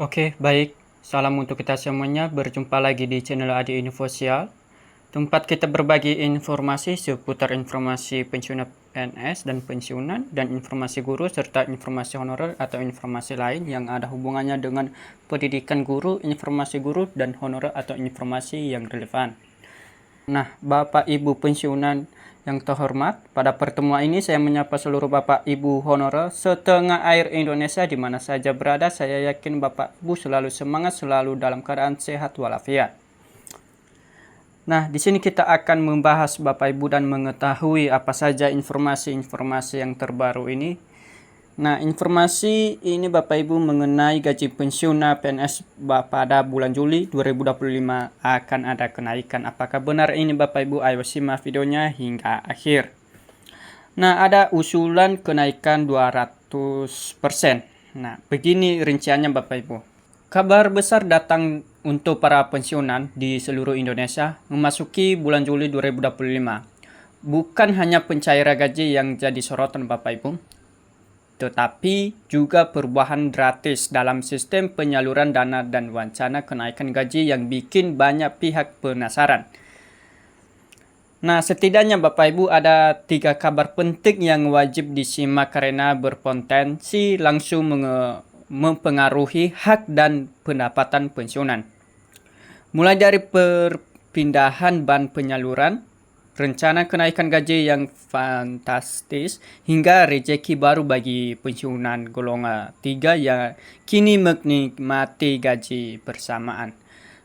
Oke, baik. Salam untuk kita semuanya. Berjumpa lagi di channel Adi Infosial, tempat kita berbagi informasi seputar informasi pensiunan PNS dan pensiunan, dan informasi guru, serta informasi honorer atau informasi lain yang ada hubungannya dengan pendidikan guru, informasi guru, dan honorer atau informasi yang relevan. Nah, Bapak Ibu pensiunan yang terhormat, pada pertemuan ini saya menyapa seluruh Bapak Ibu honorer setengah air Indonesia di mana saja berada. Saya yakin Bapak Ibu selalu semangat, selalu dalam keadaan sehat walafiat. Nah, di sini kita akan membahas Bapak Ibu dan mengetahui apa saja informasi-informasi yang terbaru ini. Nah, informasi ini Bapak Ibu mengenai gaji pensiunan PNS pada bulan Juli 2025 akan ada kenaikan. Apakah benar ini Bapak Ibu? Ayo simak videonya hingga akhir. Nah, ada usulan kenaikan 200%. Nah, begini rinciannya Bapak Ibu. Kabar besar datang untuk para pensiunan di seluruh Indonesia memasuki bulan Juli 2025. Bukan hanya pencairan gaji yang jadi sorotan Bapak Ibu, tetapi juga perubahan gratis dalam sistem penyaluran dana dan wacana kenaikan gaji yang bikin banyak pihak penasaran. Nah, setidaknya Bapak Ibu ada 3 kabar penting yang wajib disimak karena berpotensi langsung mempengaruhi hak dan pendapatan pensiunan. Mulai dari perpindahan ban penyaluran, rencana kenaikan gaji yang fantastis, hingga rezeki baru bagi pensiunan golongan 3 yang kini menikmati gaji bersamaan.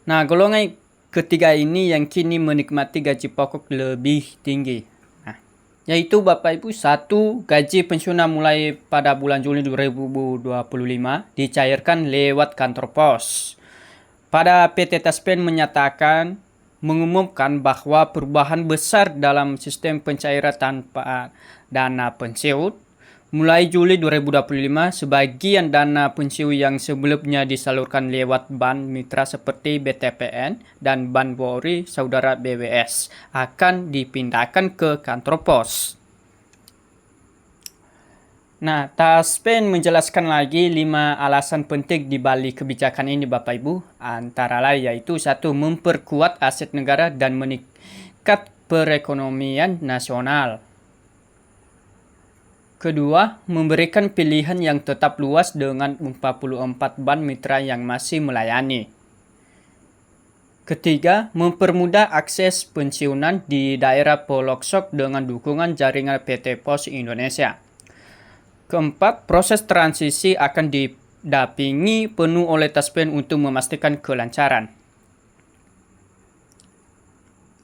Nah, golongan ketiga ini yang kini menikmati gaji pokok lebih tinggi. Nah, yaitu Bapak Ibu, 1. Gaji pensiunan mulai pada bulan Juli 2025 dicairkan lewat kantor pos. Pada PT Taspen mengumumkan bahwa perubahan besar dalam sistem pencairan tanpa dana pensiun. Mulai Juli 2025, sebagian dana pensiun yang sebelumnya disalurkan lewat bank mitra seperti BTPN dan Bank Polri Saudara BWS akan dipindahkan ke kantor pos. Nah, Taspen menjelaskan lagi 5 alasan penting di balik kebijakan ini Bapak Ibu. Antara lain yaitu 1. Memperkuat aset negara dan meningkat perekonomian nasional. Kedua, memberikan pilihan yang tetap luas dengan 44 bank mitra yang masih melayani. Ketiga, mempermudah akses pensiunan di daerah pelosok dengan dukungan jaringan PT Pos Indonesia. Keempat, proses transisi akan didampingi penuh oleh Taspen untuk memastikan kelancaran.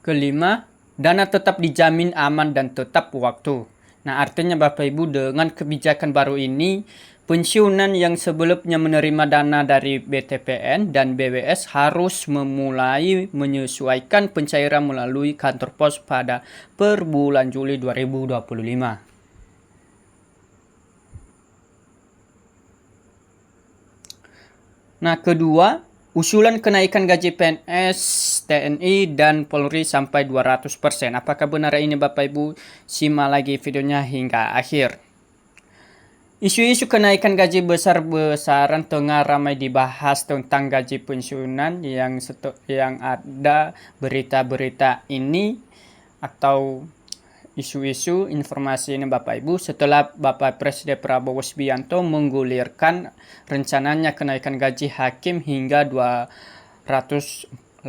Kelima, dana tetap dijamin aman dan tetap waktu. Nah, artinya Bapak Ibu, dengan kebijakan baru ini, pensiunan yang sebelumnya menerima dana dari BTPN dan BWS harus memulai menyesuaikan pencairan melalui kantor pos pada per bulan Juli 2025. Nah, kedua, usulan kenaikan gaji PNS, TNI, dan Polri sampai 200%. Apakah benar ini Bapak Ibu? Simak lagi videonya hingga akhir. Isu-isu kenaikan gaji besar-besaran tengah ramai dibahas tentang gaji pensiunan yang ada berita-berita ini atau isu-isu informasi ini Bapak Ibu setelah Bapak Presiden Prabowo Subianto menggulirkan rencananya kenaikan gaji hakim hingga 280%,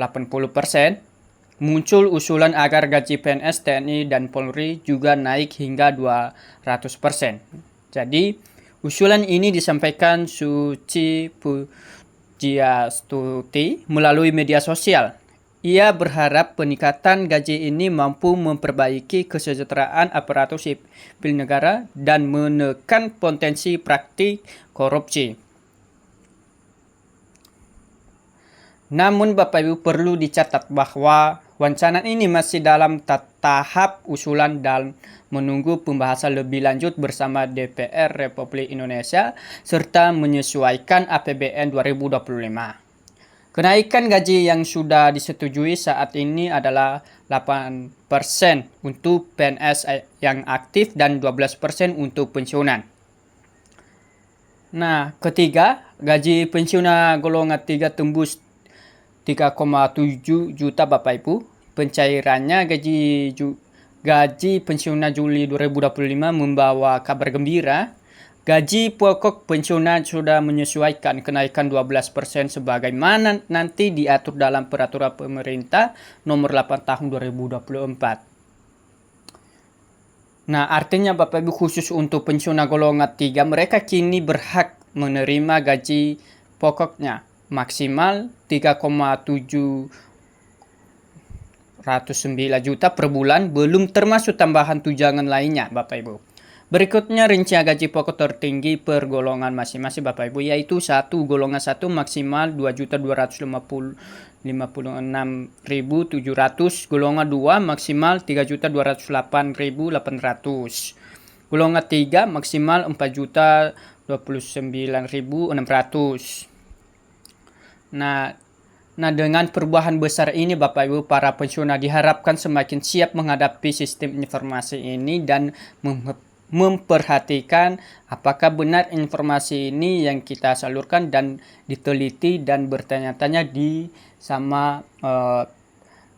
muncul usulan agar gaji PNS, TNI, dan Polri juga naik hingga 200%. Jadi, usulan ini disampaikan Suci Pujiastuti melalui media sosial. Ia berharap peningkatan gaji ini mampu memperbaiki kesejahteraan aparatur sipil negara dan menekan potensi praktik korupsi. Namun Bapak Ibu perlu dicatat bahwa wacana ini masih dalam tahap usulan dan menunggu pembahasan lebih lanjut bersama DPR Republik Indonesia serta menyesuaikan APBN 2025. Kenaikan gaji yang sudah disetujui saat ini adalah 8% untuk PNS yang aktif dan 12% untuk pensiunan. Nah, ketiga, gaji pensiunan golongan 3 tembus 3,7 juta Bapak Ibu. Pencairannya gaji pensiunan Juli 2025 membawa kabar gembira. Gaji pokok pensiunan sudah menyesuaikan kenaikan 12% sebagaimana nanti diatur dalam peraturan pemerintah nomor 8 tahun 2024. Nah, artinya Bapak Ibu khusus untuk pensiunan golongan 3, mereka kini berhak menerima gaji pokoknya maksimal 3,709 juta per bulan, belum termasuk tambahan tunjangan lainnya Bapak Ibu. Berikutnya rincian gaji pokok tertinggi per golongan masing-masing Bapak Ibu, yaitu golongan 1 maksimal 2.256.700, golongan 2 maksimal 3.208.800, golongan 3 maksimal 4.029.600. Nah, dengan perubahan besar ini Bapak Ibu, para pensiunan diharapkan semakin siap menghadapi sistem informasi ini dan memperhatikan apakah benar informasi ini yang kita salurkan dan diteliti dan bertanya-tanya sama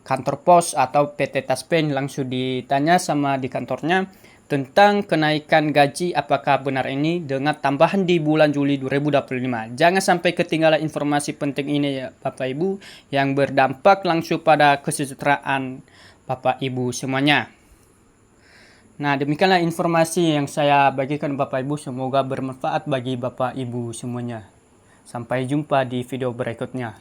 kantor pos atau PT Taspen, langsung ditanya sama di kantornya tentang kenaikan gaji, apakah benar ini dengan tambahan di bulan Juli 2025. Jangan sampai ketinggalan informasi penting ini ya Bapak Ibu, yang berdampak langsung pada kesejahteraan Bapak Ibu semuanya. Nah, demikianlah informasi yang saya bagikan Bapak Ibu, semoga bermanfaat bagi Bapak Ibu semuanya. Sampai jumpa di video berikutnya.